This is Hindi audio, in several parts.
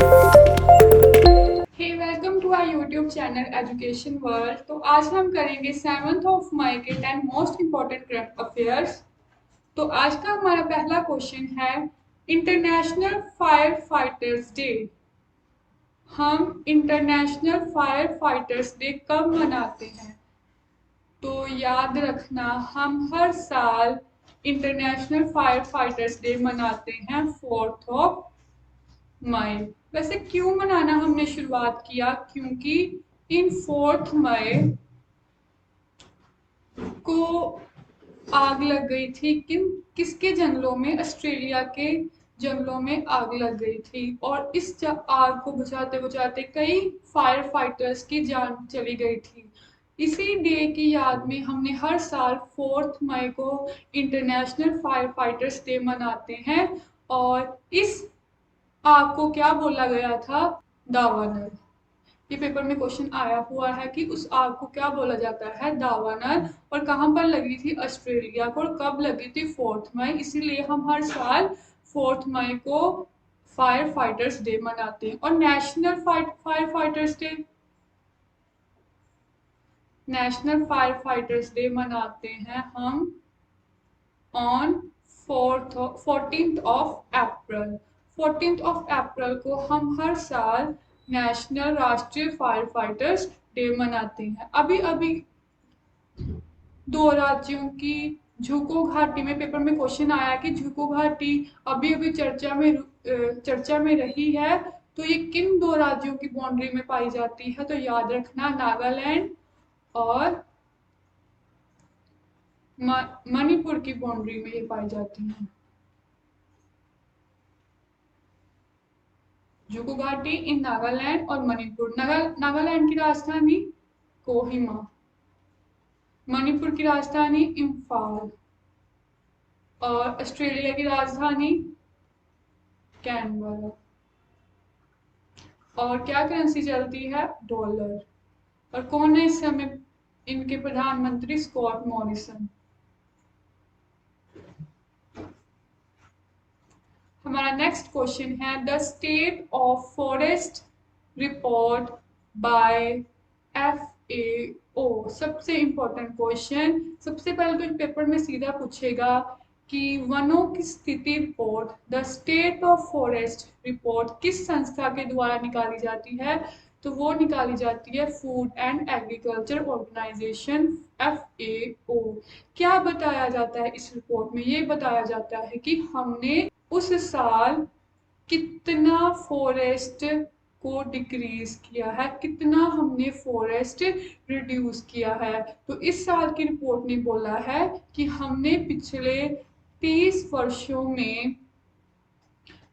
Hey welcome to our YouTube channel education world. तो आज हम करेंगे 7th ऑफ मई के 10 मोस्ट इम्पॉर्टेंट करंट अफेयर्स। तो आज का हमारा पहला क्वेश्चन है इंटरनेशनल फायर फाइटर्स डे। हम इंटरनेशनल फायर फाइटर्स डे कब मनाते हैं? तो याद रखना, हम हर साल इंटरनेशनल फायर फाइटर्स डे मनाते हैं 4th ऑफ मई। वैसे क्यों मनाना हमने शुरुआत किया? क्योंकि इन 4th मई को आग लग गई थी। किसके जंगलों में? ऑस्ट्रेलिया के जंगलों में आग लग गई थी और इस आग को बुझाते बुझाते कई फायर फाइटर्स की जान चली गई थी। इसी डे की याद में हमने हर साल 4th मई को इंटरनेशनल फायर फाइटर्स डे मनाते हैं। और इस आग को क्या बोला गया था? दावानल। ये पेपर में क्वेश्चन आया हुआ है कि उस आग को क्या बोला जाता है? दावानल। और कहाँ पर लगी थी? ऑस्ट्रेलिया को। और कब लगी थी? 4th मई। इसीलिए हम हर साल 4th मई को फायर फाइटर्स डे मनाते हैं। और fire fighters day, national fire fighters day मनाते हैं हम on 14th of April. 14th of April को हम हर साल नेशनल राष्ट्रीय फायर फाइटर्स डे मनाते हैं। अभी अभी दो राज्यों की झुको घाटी में पेपर में क्वेश्चन आया कि झुको घाटी अभी अभी चर्चा में रही है, तो ये किन दो राज्यों की बाउंड्री में पाई जाती है? तो याद रखना, नागालैंड और मणिपुर की बाउंड्री में ये पाई जाती है। जुगु घाटी इन नागालैंड और मणिपुर। नागालैंड की राजधानी कोहिमा, मणिपुर की राजधानी इम्फाल और ऑस्ट्रेलिया की राजधानी कैनबरा। और क्या करेंसी चलती है? डॉलर। और कौन है इस समय इनके प्रधानमंत्री? Scott Morrison. हमारा नेक्स्ट क्वेश्चन है the state of forest report by FAO। सबसे इंपॉर्टेंट क्वेश्चन। सबसे पहले तो पेपर में सीधा पूछेगा कि वनों की स्थिति report, the state of forest report किस संस्था के द्वारा निकाली जाती है? तो वो निकाली जाती है food and agriculture organisation, FAO। क्या बताया जाता है इस रिपोर्ट में? ये बताया जाता है कि हमने उस साल कितना फॉरेस्ट को डिक्रीज किया है, कितना हमने फॉरेस्ट रिड्यूस किया है। तो इस साल की रिपोर्ट ने बोला है कि हमने पिछले 30 वर्षों में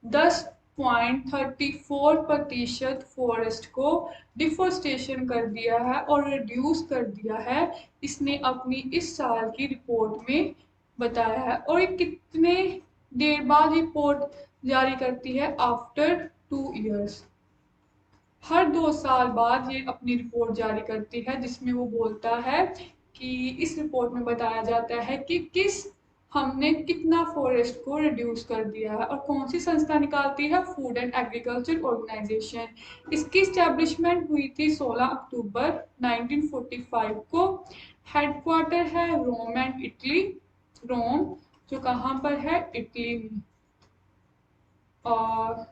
10.34% फॉरेस्ट को डिफोरेस्टेशन कर दिया है और रिड्यूस कर दिया है। इसने अपनी इस साल की रिपोर्ट में बताया है। और ये कितने देर बाद रिपोर्ट जारी करती है? After 2 years। हर 2 साल बाद ये अपनी रिपोर्ट जारी करती है, जिसमें वो बोलता है कि इस रिपोर्ट में बताया जाता है कि हमने कितना फॉरेस्ट को रिड्यूस कर दिया है। और कौन सी संस्था निकालती है? Food and agriculture organisation. इसकी स्टैब्लिशमेंट हुई थी 16 अक्टूबर 1945 को। हेडक्वार्टर है रोम एंड इटली, रोम, जो कहाँ पर है? इटली में। और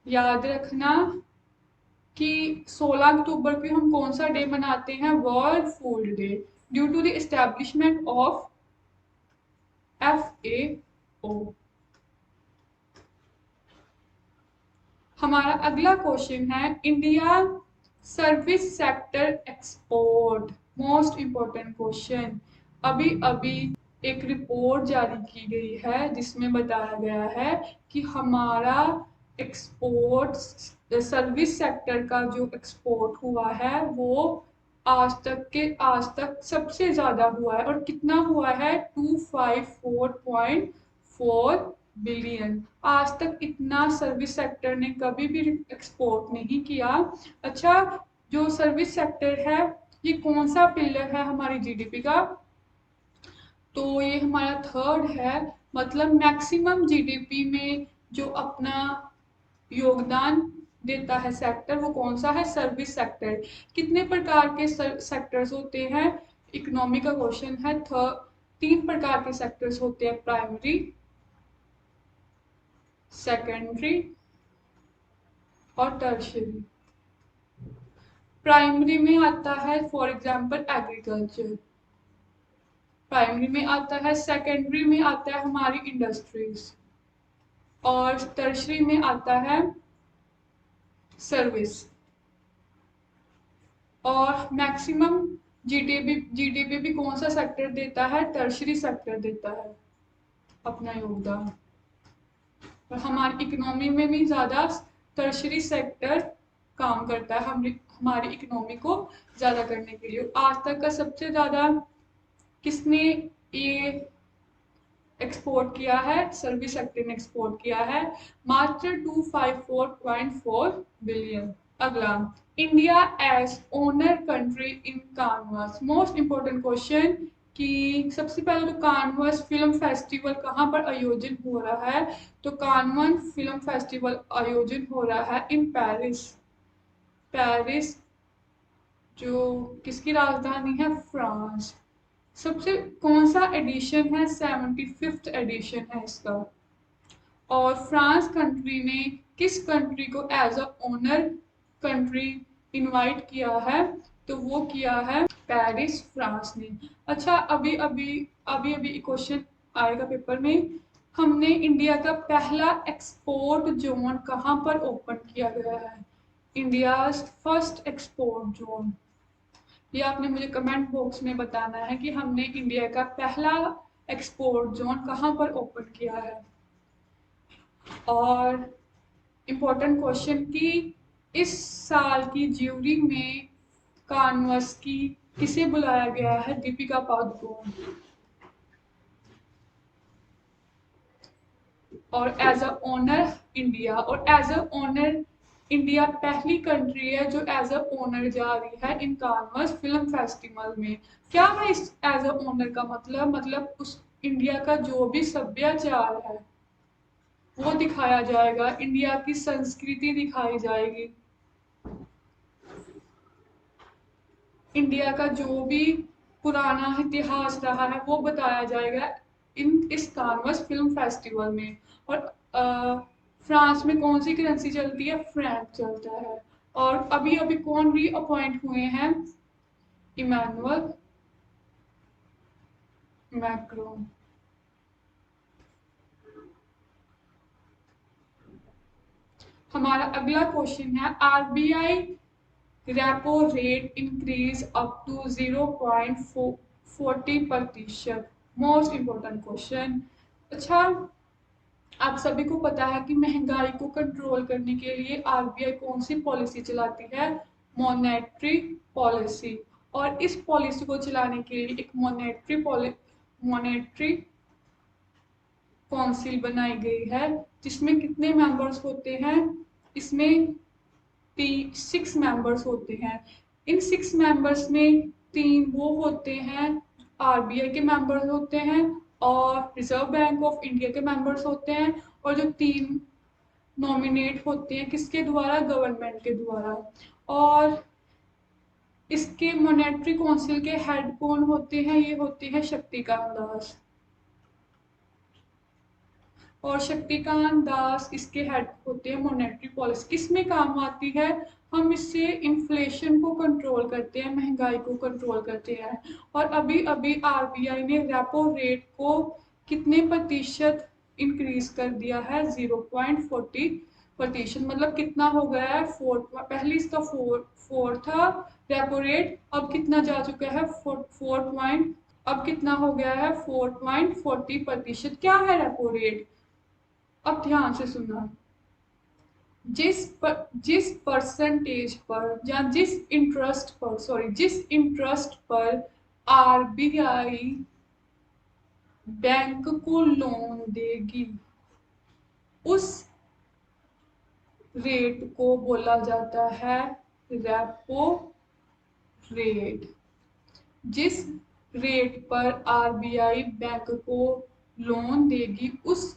याद रखना कि 16 अक्टूबर को हम कौन सा डे मनाते हैं? World food day, due to the establishment of FAO। हमारा अगला क्वेश्चन है India service sector export. Most important question. अभी अभी एक रिपोर्ट जारी की गई है जिसमें बताया गया है कि हमारा एक्सपोर्ट, सर्विस सेक्टर का जो एक्सपोर्ट हुआ है वो आज तक सबसे ज्यादा हुआ है। और कितना हुआ है? 254.4 बिलियन। आज तक इतना सर्विस सेक्टर ने कभी भी एक्सपोर्ट नहीं किया। अच्छा, जो सर्विस सेक्टर है ये कौन सा पिलर है हमारी GDP का? तो ये हमारा थर्ड है। मतलब मैक्सिमम GDP में जो अपना योगदान देता है सेक्टर, वो कौन सा है? Service sector. कितने प्रकार के सेक्टर्स होते हैं? इकोनॉमी का क्वेश्चन है। 3 प्रकार के सेक्टर्स होते हैं, प्राइमरी, सेकेंडरी और टर्शियरी। प्राइमरी में आता है फॉर एग्जांपल एग्रीकल्चर, प्राइमरी में आता है, सेकेंडरी में आता है हमारी इंडस्ट्रीज, और टर्शियरी में आता है सर्विस। और मैक्सिमम जीडीपी भी कौन सा सेक्टर देता है? टर्शियरी सेक्टर देता है अपना योगदान। और हमारी इकोनॉमी में भी ज़्यादा टर्शियरी सेक्टर काम करता है हमारी इकोनॉमी को ज़्यादा करने के लिए। आज तक का सबसे ज़्यादा किसने ये एक्सपोर्ट किया है? सर्विस सेक्टर ने एक्सपोर्ट किया है, मात्र 254.4 बिलियन। अगला, India as honour country in कानवास। मोस्ट इम्पोर्टेंट क्वेश्चन कि सबसे पहले तो कानवास फिल्म फेस्टिवल कहाँ पर आयोजन हो रहा है? तो कानवन फिल्म फेस्टिवल आयोजन हो रहा है इन पेरिस। पेरिस जो किसकी राजधानी है? फ्रांस। सबसे कौन सा एडिशन है? 75th एडिशन है इसका। और फ्रांस कंट्री ने किस कंट्री को as a honour country invite किया है? तो वो किया है पेरिस, फ्रांस ने। अच्छा, अभी क्वेश्चन आएगा पेपर में। हमने इंडिया का पहला एक्सपोर्ट जोन कहाँ पर ओपन किया गया है? India first export zone. ये आपने मुझे कमेंट बॉक्स में बताना है कि हमने इंडिया का पहला एक्सपोर्ट जोन कहाँ पर ओपन किया है। और इम्पोर्टेंट क्वेश्चन कि इस साल की ज्यूरी में कानवस की किसे बुलाया गया है? दीपिका पादुकोण। और एज अ ओनर इंडिया, और एज अ ओनर इंडिया पहली कंट्री है जो एज अ ओनर जा रही है इन कानवस फिल्म फेस्टिवल में। क्या है इस एज अ ओनर का मतलब उस इंडिया का जो भी सभ्याचार है वो दिखाया जाएगा, इंडिया की संस्कृति दिखाई जाएगी, इंडिया का जो भी पुराना इतिहास रहा है वो बताया जाएगा इस कानवस फिल्म फेस्टिवल में। और फ्रांस में कौन सी करेंसी चलती है? फ्रैंक चलता है। और अभी अभी कौन री अपॉइंट हुए हैं? Emmanuel Macron. हमारा अगला क्वेश्चन है, RBI repo rate increase up to 0.40%। Most important question. अच्छा, आप सभी को पता है कि महंगाई को कंट्रोल करने के लिए आरबीआई कौन सी पॉलिसी चलाती है? Monetary policy. और इस पॉलिसी को चलाने के लिए एक मॉनेटरी काउंसिल बनाई गई है, जिसमें कितने मेंबर्स होते हैं? इसमें 6 मेंबर्स होते हैं। इन 6 मेंबर्स में 3 वो होते हैं आरबीआई के मेंबर्स होते हैं, और रिजर्व बैंक ऑफ इंडिया के मेंबर्स होते हैं, और जो 3 नॉमिनेट होते हैं किसके द्वारा? गवर्नमेंट के द्वारा। और इसके मॉनेटरी काउंसिल के हेड कौन होते हैं? ये होते हैं शक्तिकांत दास। और शक्तिकांत दास इसके हेड होते हैं। मॉनेटरी पॉलिसी किस में काम आती है? हम इससे इन्फ्लेशन को कंट्रोल करते हैं, महंगाई को कंट्रोल करते हैं। और अभी अभी आरबीआई ने रेपो रेट को कितने प्रतिशत इंक्रीज कर दिया है? 0.40%। मतलब कितना हो गया है? 4। पहले इसका 4 था रेपो रेट, अब कितना जा चुका है? 4 अब कितना हो गया है? 4.40%। क्या है रेपो रेट? अब ध्यान से सुनना। जिस परसेंटेज पर या जिस इंटरेस्ट पर आरबीआई बैंक को लोन देगी, उस रेट को बोला जाता है रेपो रेट। जिस रेट पर आरबीआई बैंक को लोन देगी, उस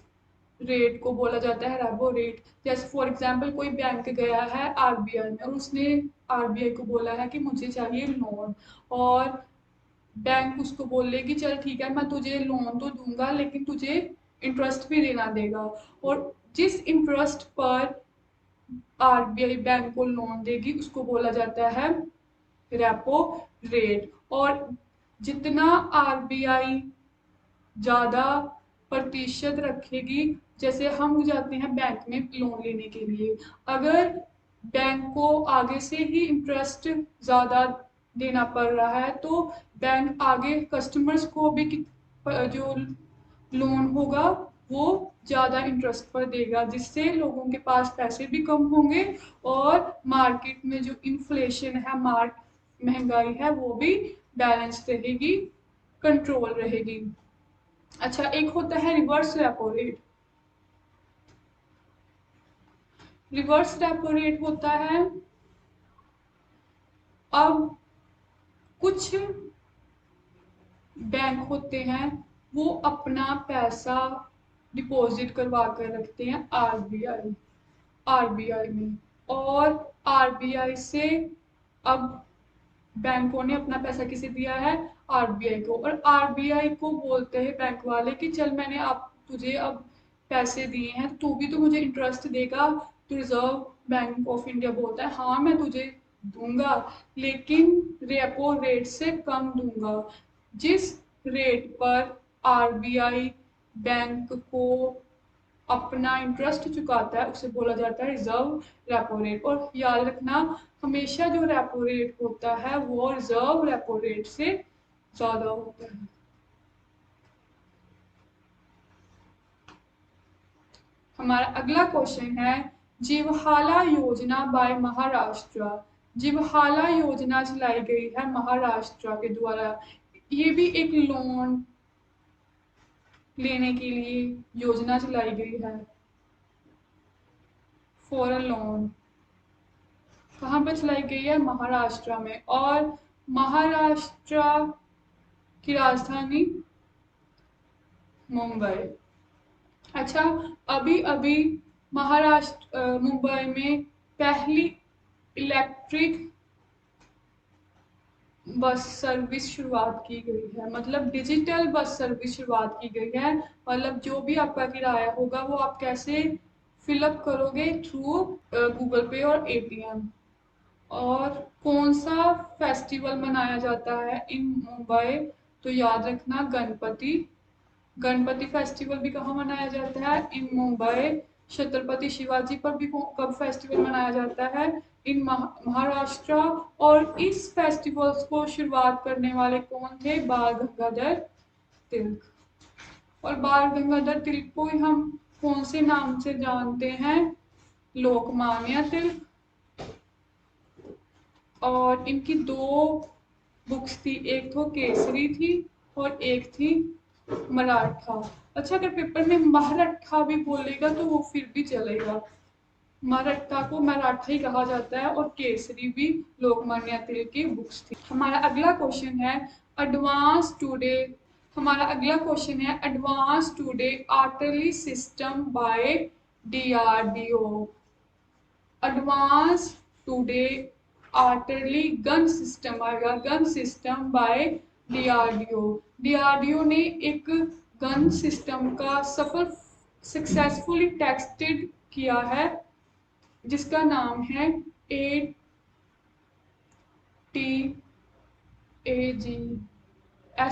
रेट को बोला जाता है रेपो रेट। जैसे फॉर एग्जांपल कोई बैंक गया है आरबीआई में और उसने आरबीआई को बोला है कि मुझे चाहिए लोन, और बैंक उसको बोले कि चल ठीक है मैं तुझे लोन तो दूंगा लेकिन तुझे इंटरेस्ट भी देना देगा, और जिस इंटरेस्ट पर आरबीआई बैंक को लोन देगी उसको बोला जाता है रेपो रेट। और जितना आरबीआई ज़्यादा प्रतिशत रखेगी, जैसे हम जाते हैं बैंक में लोन लेने के लिए, अगर बैंक को आगे से ही इंटरेस्ट ज़्यादा देना पड़ रहा है तो बैंक आगे कस्टमर्स को भी जो लोन होगा वो ज़्यादा इंटरेस्ट पर देगा, जिससे लोगों के पास पैसे भी कम होंगे और मार्केट में जो इन्फ्लेशन है महंगाई है वो भी बैलेंस रहेगी, कंट्रोल रहेगी। अच्छा, एक होता है reverse repo rate. Reverse repo rate होता है, अब कुछ बैंक होते हैं वो अपना पैसा डिपॉजिट करवा कर रखते हैं आरबीआई में, और आरबीआई से अब बैंकों ने अपना पैसा किसे दिया है, आरबीआई को, और आरबीआई को बोलते हैं बैंक वाले कि चल मैंने आप तुझे अब पैसे दिए हैं तू भी तो मुझे इंटरेस्ट देगा। तो रिजर्व बैंक ऑफ इंडिया बोलता है हाँ मैं तुझे दूंगा लेकिन रेपो रेट से कम दूंगा। जिस रेट पर आरबीआई बैंक को अपना इंटरेस्ट चुकाता है उसे बोला जाता है रिजर्व रेपो रेट। और याद रखना हमेशा जो रेपो रेट होता है वो रिजर्व रेपो रेट से ज्यादा होता है। हमारा अगला क्वेश्चन है जीवहाला योजना बाय महाराष्ट्र। जीवहाला योजना चलाई गई है महाराष्ट्र के द्वारा। ये भी एक लोन लेने के लिए योजना चलाई गई है, फॉर अ लोन। कहाँ पर चलाई गई है, महाराष्ट्र में, और महाराष्ट्र की राजधानी मुंबई। अच्छा, अभी अभी महाराष्ट्र मुंबई में पहली इलेक्ट्रिक बस सर्विस शुरुआत की गई है, मतलब डिजिटल बस सर्विस शुरुआत की गई है। मतलब जो भी आपका किराया होगा वो आप कैसे फिलअप करोगे, थ्रू गूगल पे और एटीएम। और कौन सा फेस्टिवल मनाया जाता है इन मुंबई, तो याद रखना गणपति। गणपति फेस्टिवल भी कहाँ मनाया जाता है, इन मुंबई। छत्रपति शिवाजी पर भी कब फेस्टिवल मनाया जाता है, इन महाराष्ट्र। और इस फेस्टिवल्स को शुरुआत करने वाले कौन थे, बाल गंगाधर तिलक। और बाल गंगाधर तिलक को हम कौन से नाम से जानते हैं, लोकमान्य तिलक। और इनकी दो बुक्स थी, एक तो केसरी थी और एक थी मराठा। अच्छा, अगर पेपर में मराठा भी बोलेगा तो वो फिर भी चलेगा, मराठा को मराठा ही कहा जाता है, और केसरी भी लोकमान्य तिलक की बुक्स थी। हमारा अगला क्वेश्चन है एडवांस टुडे। हमारा अगला क्वेश्चन है advance towed artillery system by DRDO. Advance towed artillery gun system आएगा, gun system by DRDO. DRDO ने एक गन सिस्टम का सक्सेसफुली टेस्टेड किया है जिसका नाम है ATAGS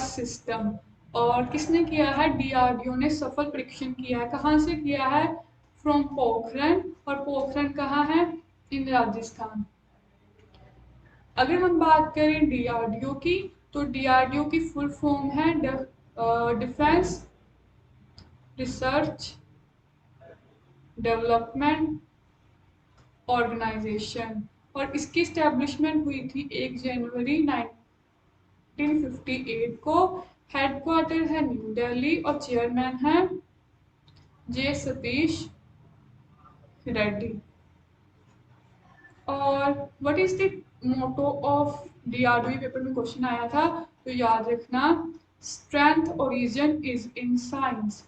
सिस्टम। और किसने किया है, डीआरडीओ ने सफल परीक्षण किया है। कहाँ से किया है, फ्रॉम पोखरण। और पोखरण कहाँ है, इन राजस्थान। अगर हम बात करें डीआरडीओ की, तो डीआरडीओ की फुल फॉर्म है डिफेंस रिसर्च डेवलपमेंट ऑर्गेनाइजेशन। और इसकी स्टैब्लिशमेंट हुई थी 1 जनवरी 1958 को। हेडक्वार्टर है न्यू दिल्ली और चेयरमैन है जे सतीश रेड्डी। और what is the motto of DRDO, paper में क्वेश्चन आया था, तो याद रखना strength origin is in science.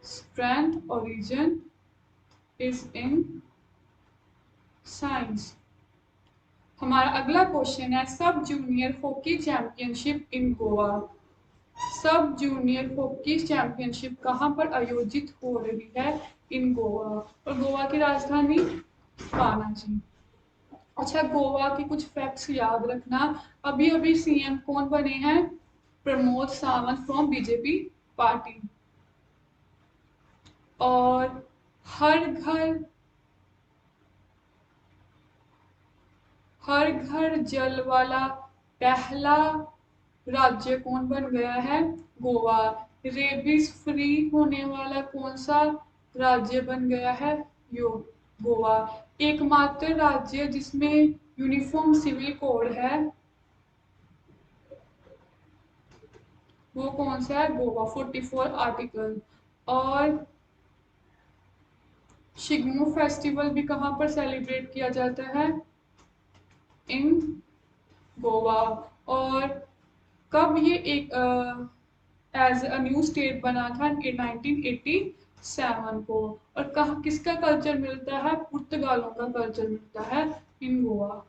strength origin is in science। हमारा अगला क्वेश्चन है सब जूनियर हॉकी चैंपियनशिप इन गोवा। सब जूनियर हॉकी चैंपियनशिप कहाँ पर आयोजित हो रही है? इन गोवा। और गोवा की राजधानी पणजी। अच्छा, गोवा की कुछ फैक्ट्स याद रखना। अभी अभी सीएम कौन बने हैं? Pramod Sawant from BJP party. और हर घर जल वाला पहला राज्य कौन बन गया है? गोवा। रेबीज फ्री होने वाला कौन सा राज्य बन गया है? गोवा। एकमात्र राज्य जिसमें यूनिफॉर्म सिविल कोड है वो कौन सा है? गोवा। 44 आर्टिकल। और शिग्मो फेस्टिवल भी कहाँ पर सेलिब्रेट किया जाता है? इन गोवा। और कब ये एक एज अ न्यू स्टेट बना था? 1987 को। और कहाँ किसका कल्चर मिलता है? पुर्तगालों का कल्चर मिलता है इन गोवा।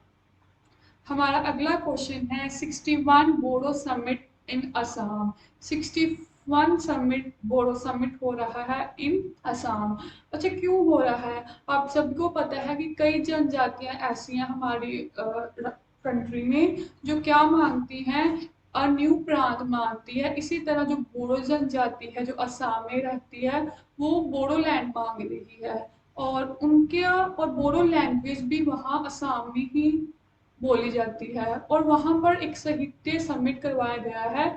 हमारा अगला क्वेश्चन है 61 Bodo summit in Assam. 61 summit Bodo summit हो रहा है इन असम। अच्छा, क्यों हो रहा है? आप सबको पता है कि कई जनजातियां ऐसी हैं हमारी कंट्री में जो क्या मांगती हैं? न्यू प्रांत मांगती है। इसी तरह जो बोडो जनजाति है जो असम में रहती है वो बोडो लैंड मांग रही है। और उनके और बोडो लैंग्वेज भी वहाँ असम में ही बोली जाती है। और वहाँ पर एक साहित्य समिट करवाया गया है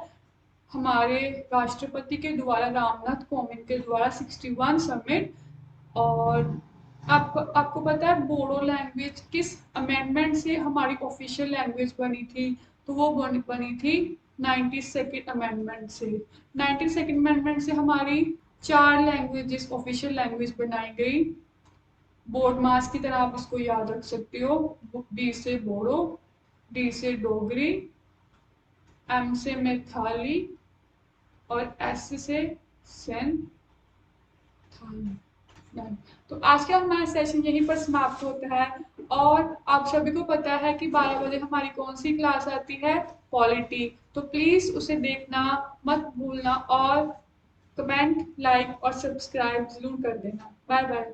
हमारे राष्ट्रपति के द्वारा, रामनाथ कोविंद के द्वारा, 61 समिट। और आपको पता है बोडो लैंग्वेज किस अमेंडमेंट से हमारी ऑफिशियल लैंग्वेज बनी थी? तो वो बनी थी 92nd अमेंडमेंट से। 92nd अमेंडमेंट से हमारी 4 लैंग्वेजेस ऑफिशियल लैंग्वेज बनाई गई। बोर्ड मास की तरह आप इसको याद रख सकते हो। बी से बोडो, डी से डोगरी, एम से मैथाली और एस से सेंथाली। तो आज का हमारा सेशन यहीं पर समाप्त होता है। और आप सभी को पता है कि 12 बजे हमारी कौन सी क्लास आती है? पॉलिटी। तो प्लीज उसे देखना मत भूलना और कमेंट, लाइक और सब्सक्राइब जरूर कर देना। Bye bye.